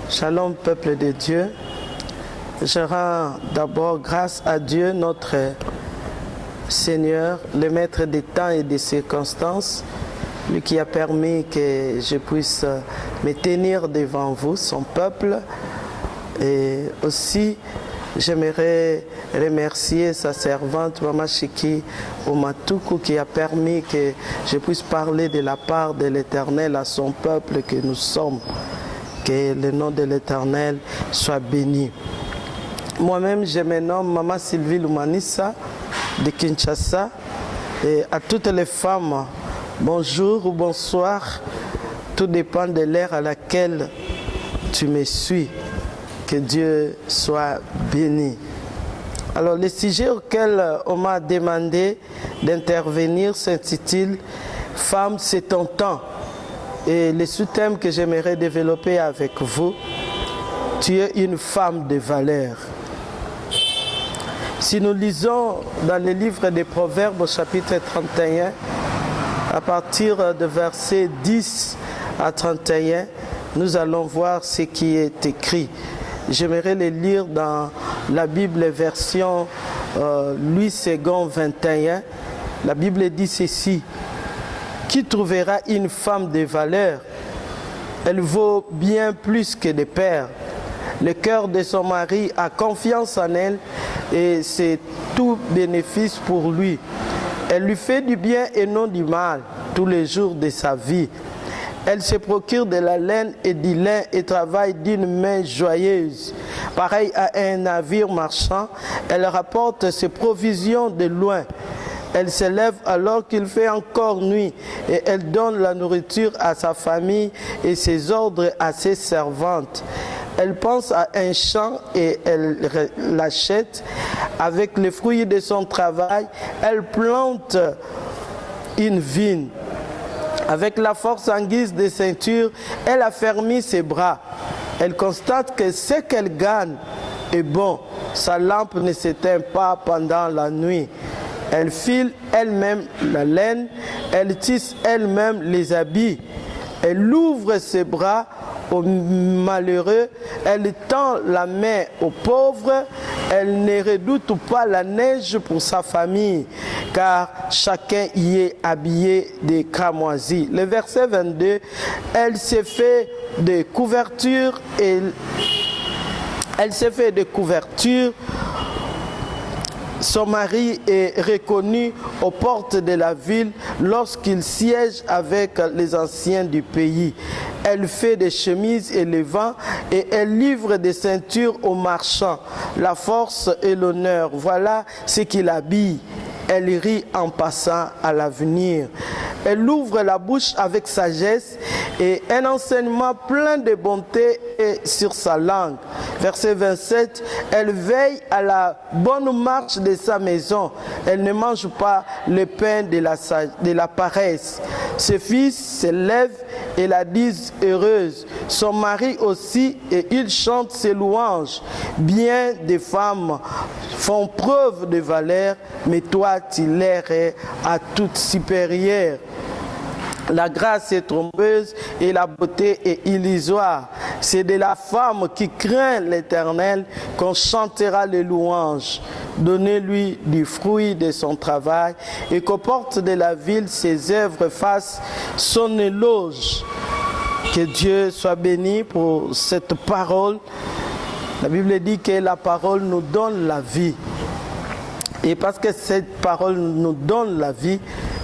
Shalom, peuple de Dieu. Je rends d'abord grâce à Dieu, notre Seigneur, le maître des temps et des circonstances, lui qui a permis que je puisse me tenir devant vous, son peuple. Et aussi, j'aimerais remercier sa servante, Maman Chiki Omatuku, qui a permis que je puisse parler de la part de l'Éternel à son peuple que nous sommes. Que le nom de l'Éternel soit béni. Moi-même, je me nomme Maman Sylvie Lumanissa de Kinshasa. Et à toutes les femmes, bonjour ou bonsoir. Tout dépend de l'heure à laquelle tu me suis. Que Dieu soit béni. Alors, le sujet auquel on m'a demandé d'intervenir s'intitule « Femme, c'est ton temps ». Et le sous-thème que j'aimerais développer avec vous, tu es une femme de valeur. Si nous lisons dans le livre des Proverbes au chapitre 31, à partir de versets 10 à 31, nous allons voir ce qui est écrit. J'aimerais le lire dans la Bible version Louis II 21. La Bible dit ceci. Qui trouvera une femme de valeur? Elle vaut bien plus que des perles. Le cœur de son mari a confiance en elle et c'est tout bénéfice pour lui. Elle lui fait du bien et non du mal tous les jours de sa vie. Elle se procure de la laine et du lin et travaille d'une main joyeuse. Pareil à un navire marchand, elle rapporte ses provisions de loin. Elle se lève alors qu'il fait encore nuit et elle donne la nourriture à sa famille et ses ordres à ses servantes. Elle pense à un champ et elle l'achète. Avec les fruits de son travail, elle plante une vigne. Avec la force en guise de ceinture, elle affermit ses bras. Elle constate que ce qu'elle gagne est bon. Sa lampe ne s'éteint pas pendant la nuit. Elle file elle-même la laine, elle tisse elle-même les habits. Elle ouvre ses bras aux malheureux, elle tend la main aux pauvres, elle ne redoute pas la neige pour sa famille, car chacun y est habillé de cramoisis. Le verset 22, elle s'est fait des couvertures et elle s'est fait des couvertures. Son mari est reconnu aux portes de la ville lorsqu'il siège avec les anciens du pays. Elle fait des chemises et les vend et elle livre des ceintures aux marchands. La force et l'honneur, voilà ce qui l'habille. Elle rit en passant à l'avenir. Elle ouvre la bouche avec sagesse et un enseignement plein de bonté est sur sa langue. Verset 27, elle veille à la bonne marche de sa maison. Elle ne mange pas le pain de la paresse. Ses fils se lèvent et la disent heureuse. Son mari aussi, et il chante ses louanges. Bien des femmes font preuve de valeur, mais toi, tu leur es à toute supérieure. La grâce est trompeuse et la beauté est illusoire. C'est de la femme qui craint l'Éternel qu'on chantera les louanges. Donnez-lui du fruit de son travail et qu'aux portes de la ville ses œuvres fassent son éloge. Que Dieu soit béni pour cette parole. La Bible dit que la parole nous donne la vie. Et parce que cette parole nous donne la vie,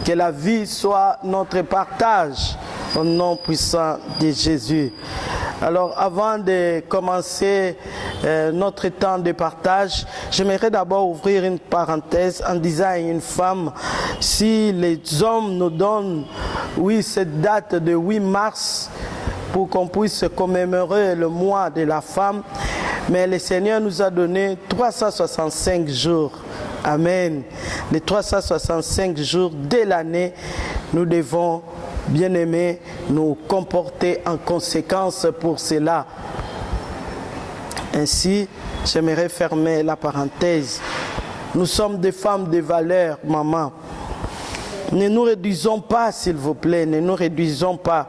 que la vie soit notre partage au nom puissant de Jésus. Alors avant de commencer notre temps de partage, j'aimerais d'abord ouvrir une parenthèse en disant à une femme, si les hommes nous donnent, oui, cette date de 8 mars, pour qu'on puisse commémorer le mois de la femme, mais le Seigneur nous a donné 365 jours. Amen. Les 365 jours de l'année, nous devons, bien-aimés, nous comporter en conséquence pour cela. Ainsi, j'aimerais fermer la parenthèse. Nous sommes des femmes de valeur, maman. Ne nous réduisons pas, s'il vous plaît, ne nous réduisons pas.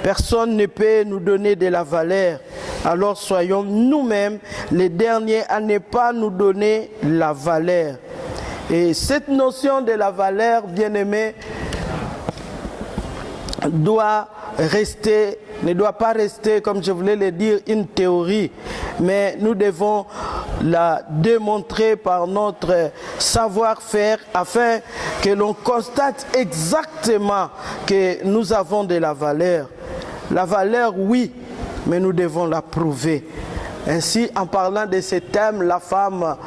Personne ne peut nous donner de la valeur. Alors soyons nous-mêmes les derniers à ne pas nous donner la valeur. Et cette notion de la valeur, bien-aimés, ne doit pas rester, comme je voulais le dire, une théorie, mais nous devons la démontrer par notre savoir-faire afin que l'on constate exactement que nous avons de la valeur. La valeur, oui, mais nous devons la prouver. Ainsi, en parlant de ce thème, la femme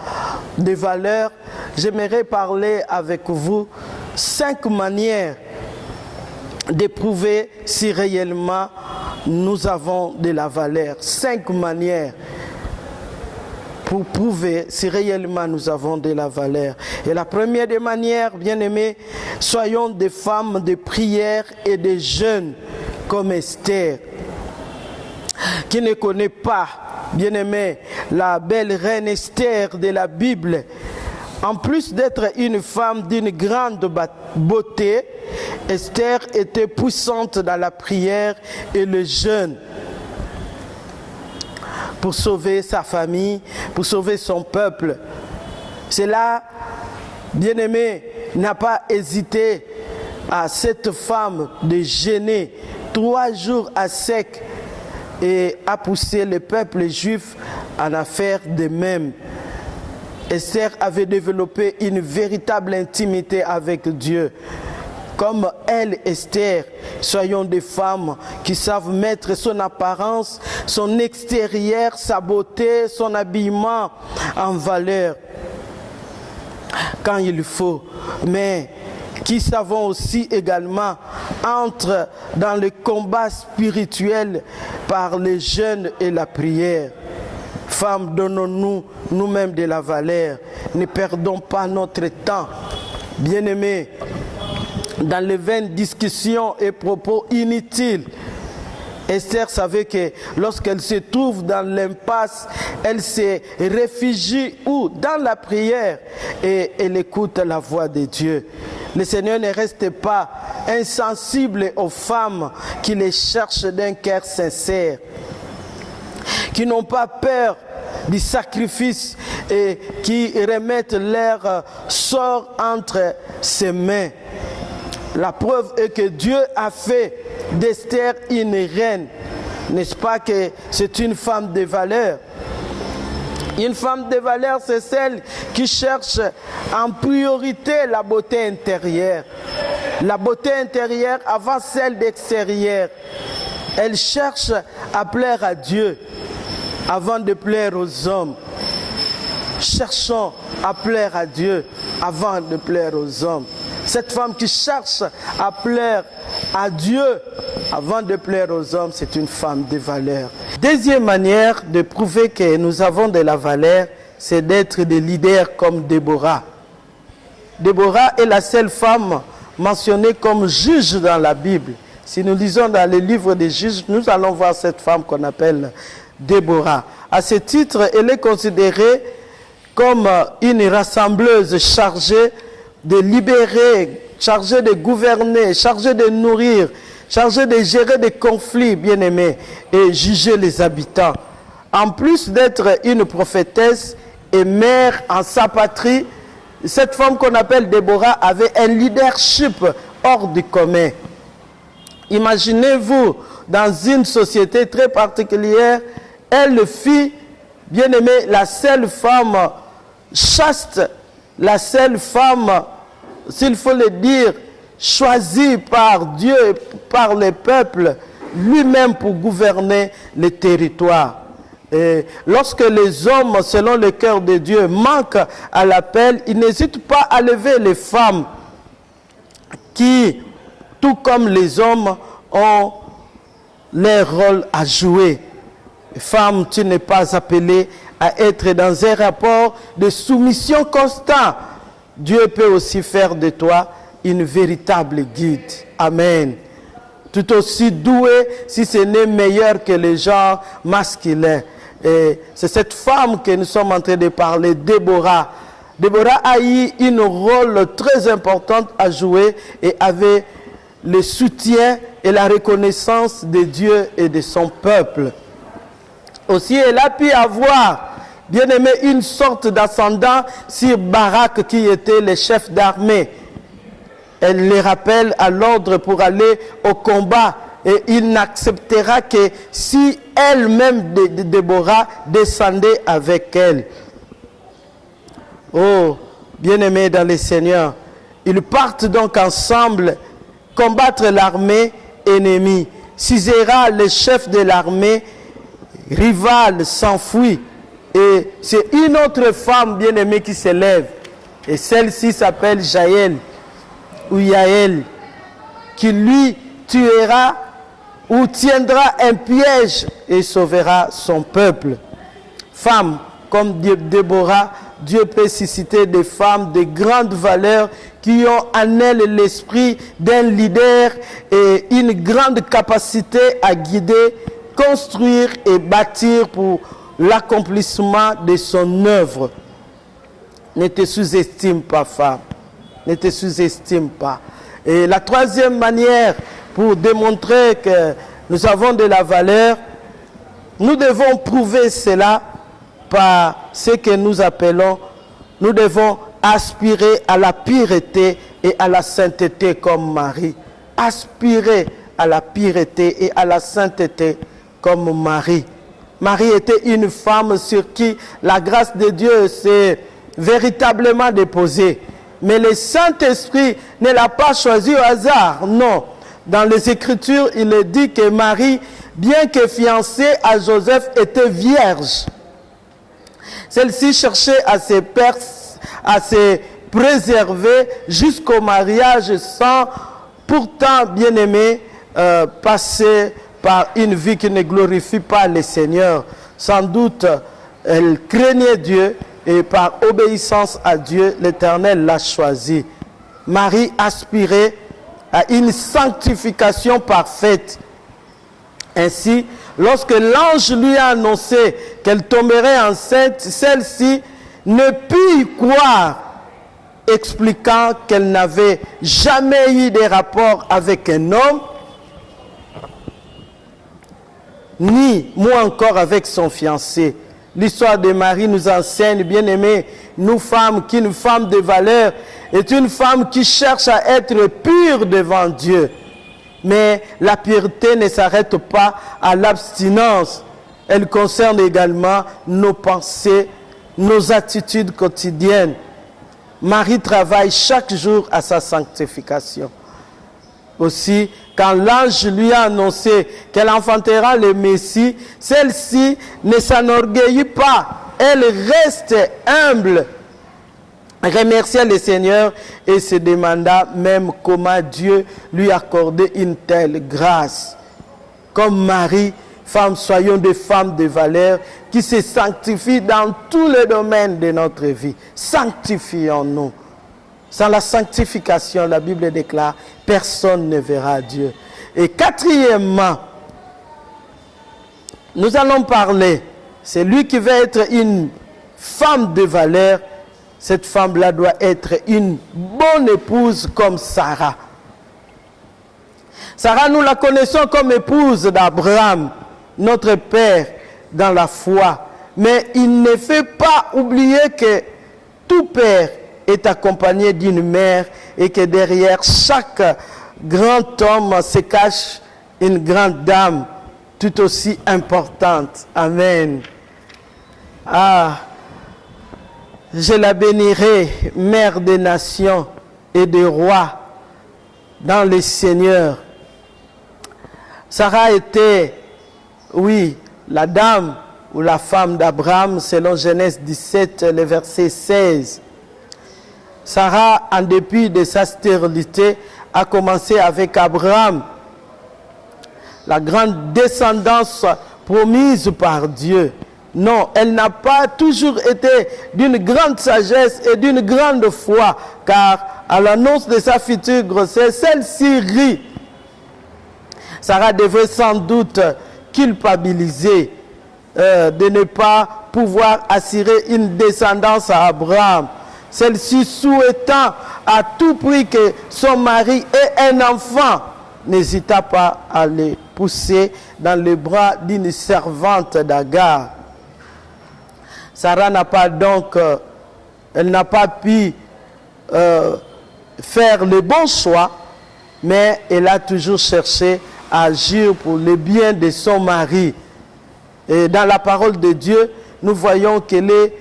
de valeur, j'aimerais parler avec vous 5 manières de prouver si réellement nous avons de la valeur. 5 manières pour prouver si réellement nous avons de la valeur. Et la première des manières, bien-aimés, soyons des femmes de prière et de jeûne comme Esther, qui ne connaît pas, bien-aimé, la belle reine Esther de la Bible. En plus d'être une femme d'une grande beauté, Esther était puissante dans la prière et le jeûne pour sauver sa famille, pour sauver son peuple. Cela, bien-aimé, n'a pas hésité à cette femme de jeûner 3 jours à sec et à pousser le peuple juif à en faire de même. Esther avait développé une véritable intimité avec Dieu. Comme elle, Esther, soyons des femmes qui savent mettre son apparence, son extérieur, sa beauté, son habillement en valeur quand il faut, mais qui savons aussi également entre dans le combat spirituel par le jeûne et la prière. Femmes, donnons-nous nous-mêmes de la valeur. Ne perdons pas notre temps. Bien-aimés, dans les vaines discussions et propos inutiles, Esther savait que lorsqu'elle se trouve dans l'impasse, elle se réfugie où? Dans la prière, et elle écoute la voix de Dieu. Le Seigneur ne reste pas insensible aux femmes qui les cherchent d'un cœur sincère, qui n'ont pas peur du sacrifice et qui remettent leur sort entre ses mains. La preuve est que Dieu a fait d'Esther une reine. N'est-ce pas que c'est une femme de valeur? Une femme de valeur, c'est celle qui cherche en priorité la beauté intérieure. La beauté intérieure avant celle d'extérieur. Elle cherche à plaire à Dieu avant de plaire aux hommes. Cherchons à plaire à Dieu avant de plaire aux hommes. Cette femme qui cherche à plaire à Dieu avant de plaire aux hommes, c'est une femme de valeur. Deuxième manière de prouver que nous avons de la valeur, c'est d'être des leaders comme Déborah. Déborah est la seule femme mentionnée comme juge dans la Bible. Si nous lisons dans le livre des juges, nous allons voir cette femme qu'on appelle Déborah. À ce titre, elle est considérée comme une rassembleuse chargée de libérer, chargée de gouverner, chargée de nourrir, chargée de gérer des conflits, bien-aimés, et juger les habitants. En plus d'être une prophétesse et mère en sa patrie, cette femme qu'on appelle Déborah avait un leadership hors du commun. Imaginez-vous, dans une société très particulière, elle fut, bien-aimée, la seule femme chaste, la seule femme, s'il faut le dire, choisie par Dieu et par les peuples, lui-même pour gouverner les territoires. Et lorsque les hommes, selon le cœur de Dieu, manquent à l'appel, ils n'hésitent pas à lever les femmes qui, tout comme les hommes, ont leur rôle à jouer. Femme, tu n'es pas appelée à être dans un rapport de soumission constant. Dieu peut aussi faire de toi une véritable guide. Amen. Tout aussi doué, si ce n'est meilleur que les gens masculins. Et c'est cette femme que nous sommes en train de parler, Déborah. Déborah a eu un rôle très important à jouer et avait le soutien et la reconnaissance de Dieu et de son peuple. Aussi, elle a pu avoir, bien aimé, une sorte d'ascendant sur Barak qui était le chef d'armée. Elle les rappelle à l'ordre pour aller au combat et il n'acceptera que si elle-même, Déborah, descendait avec elle. Oh, bien-aimés dans le Seigneur, ils partent donc ensemble combattre l'armée ennemie. Sisera, le chef de l'armée, rival, s'enfuit. Et c'est une autre femme bien-aimée qui s'élève. Et celle-ci s'appelle Jaël, ou Yaël, qui lui tuera ou tiendra un piège et sauvera son peuple. Femme comme Déborah, Dieu peut susciter des femmes de grande valeur qui ont en elles l'esprit d'un leader et une grande capacité à guider, construire et bâtir pour l'accomplissement de son œuvre. Ne te sous-estime pas, femme. Ne te sous-estime pas. Et la troisième manière pour démontrer que nous avons de la valeur, nous devons prouver cela par ce que nous appelons, nous devons aspirer à la pureté et à la sainteté comme Marie. Aspirer à la pureté et à la sainteté comme Marie. Marie était une femme sur qui la grâce de Dieu s'est véritablement déposée. Mais le Saint-Esprit ne l'a pas choisie au hasard, non. Dans les Écritures, il est dit que Marie, bien que fiancée à Joseph, était vierge. Celle-ci cherchait à se préserver jusqu'au mariage sans pourtant, bien aimé, passer par une vie qui ne glorifie pas le Seigneur. Sans doute, elle craignait Dieu et par obéissance à Dieu, l'Éternel l'a choisie. Marie aspirait à une sanctification parfaite. Ainsi, lorsque l'ange lui a annoncé qu'elle tomberait enceinte, celle-ci ne put y croire, expliquant qu'elle n'avait jamais eu de rapport avec un homme, ni moins encore avec son fiancé. L'histoire de Marie nous enseigne, bien aimés, nous femmes, qu'une femme de valeur est une femme qui cherche à être pure devant Dieu. Mais la pureté ne s'arrête pas à l'abstinence. Elle concerne également nos pensées, nos attitudes quotidiennes. Marie travaille chaque jour à sa sanctification. Aussi, quand l'ange lui a annoncé qu'elle enfantera le Messie, celle-ci ne s'enorgueillit pas. Elle reste humble, remercia le Seigneur et se demanda même comment Dieu lui accordait une telle grâce. Comme Marie, femmes, soyons des femmes de valeur qui se sanctifient dans tous les domaines de notre vie. Sanctifions-nous. Sans la sanctification, la Bible déclare, personne ne verra Dieu. Et quatrièmement, nous allons parler, c'est lui qui veut être une femme de valeur. Cette femme-là doit être une bonne épouse comme Sarah. Sarah, nous la connaissons comme épouse d'Abraham, notre père dans la foi. Mais il ne fait pas oublier que tout père est accompagné d'une mère et que derrière chaque grand homme se cache une grande dame tout aussi importante. Amen. Ah, je la bénirai, mère des nations et des rois dans le Seigneur. Sarah était, oui, la dame ou la femme d'Abraham, selon Genèse 17, le verset 16. Sarah, en dépit de sa stérilité, a commencé avec Abraham, la grande descendance promise par Dieu. Non, elle n'a pas toujours été d'une grande sagesse et d'une grande foi, car à l'annonce de sa future grossesse, celle-ci rit. Sarah devait sans doute culpabiliser de ne pas pouvoir assurer une descendance à Abraham. Celle-ci souhaitant à tout prix que son mari ait un enfant. n'hésita pas à les pousser dans les bras d'une servante d'Agar. Sarah n'a pas donc, elle n'a pas pu faire le bon choix, mais elle a toujours cherché à agir pour le bien de son mari. Et dans la parole de Dieu, nous voyons qu'elle est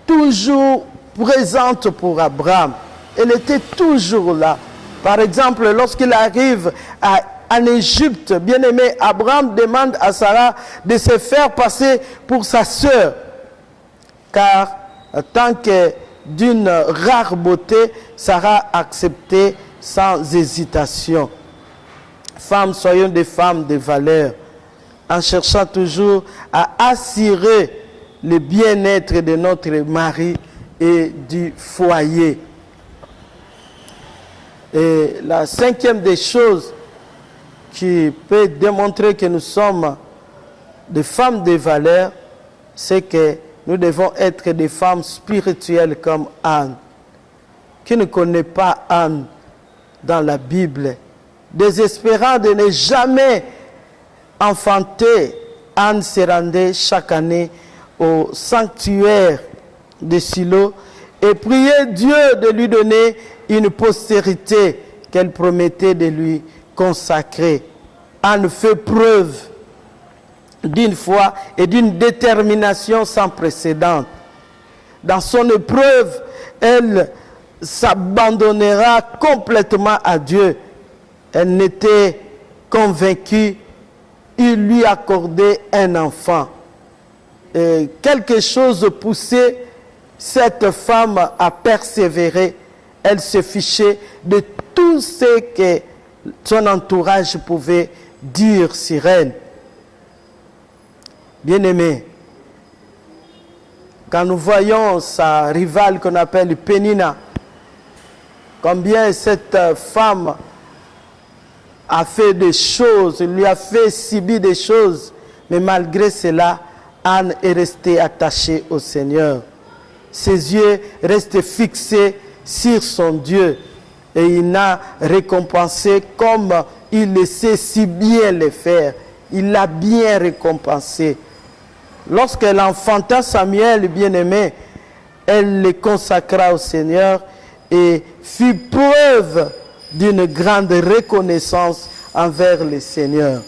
toujours présente pour Abraham. Elle était toujours là. Par exemple, lorsqu'il arrive en Égypte, bien-aimé, Abraham demande à Sarah de se faire passer pour sa sœur. Car, tant que d'une rare beauté, Sarah acceptait sans hésitation. Femmes, soyons des femmes de valeur, en cherchant toujours à assurer le bien-être de notre mari et du foyer. Et la cinquième des choses qui peut démontrer que nous sommes des femmes de valeur, c'est que nous devons être des femmes spirituelles comme Anne. Qui ne connaît pas Anne dans la Bible? Désespérant de ne jamais enfanter, Anne se rendait chaque année au sanctuaire de Silo et priait Dieu de lui donner une postérité qu'elle promettait de lui consacrer. Anne fait preuve d'une foi et d'une détermination sans précédent. Dans son épreuve, elle s'abandonnera complètement à Dieu. Elle n'était convaincue, il lui accordait un enfant. Et quelque chose poussait cette femme à persévérer. Elle se fichait de tout ce que son entourage pouvait dire sur elle. Bien-aimé, quand nous voyons sa rivale qu'on appelle Pénina, combien cette femme a fait des choses, lui a fait subir des choses, mais malgré cela, Anne est restée attachée au Seigneur. Ses yeux restent fixés sur son Dieu et il n'a récompensé comme il le sait si bien le faire. Il l'a bien récompensé. Lorsqu'elle enfanta Samuel, bien-aimé, elle le consacra au Seigneur et fit preuve d'une grande reconnaissance envers le Seigneur.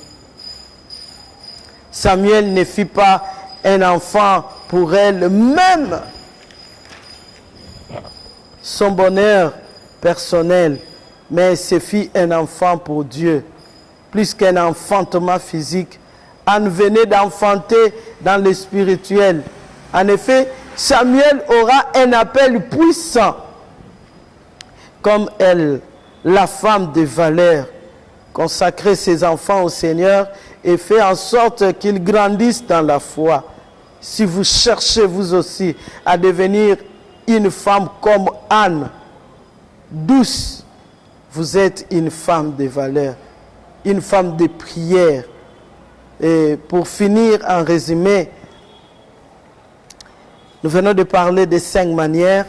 Samuel ne fit pas un enfant pour elle, même son bonheur personnel, mais se fit un enfant pour Dieu. Plus qu'un enfantement physique, Anne venait d'enfanter dans le spirituel. En effet, Samuel aura un appel puissant, comme elle, la femme de valeur, consacrer ses enfants au Seigneur et fait en sorte qu'ils grandissent dans la foi. Si vous cherchez vous aussi à devenir une femme comme Anne, douce, vous êtes une femme de valeur, une femme de prière. Et pour finir, en résumé, nous venons de parler de 5 manières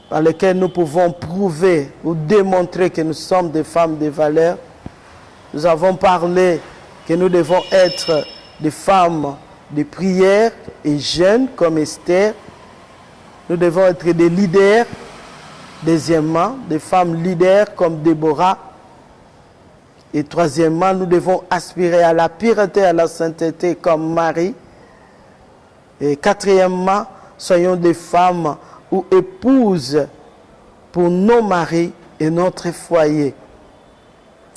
par lesquelles nous pouvons prouver ou démontrer que nous sommes des femmes de valeur. Nous avons parlé que nous devons être des femmes de prière et jeunes comme Esther. Nous devons être des leaders. Deuxièmement, des femmes leaders comme Déborah. Et troisièmement, nous devons aspirer à la pureté et à la sainteté comme Marie. Et quatrièmement, soyons des femmes ou épouses pour nos maris et notre foyer.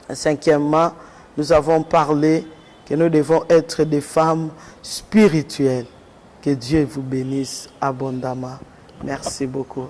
Et cinquièmement, nous avons parlé que nous devons être des femmes spirituelles. Que Dieu vous bénisse abondamment. Merci beaucoup.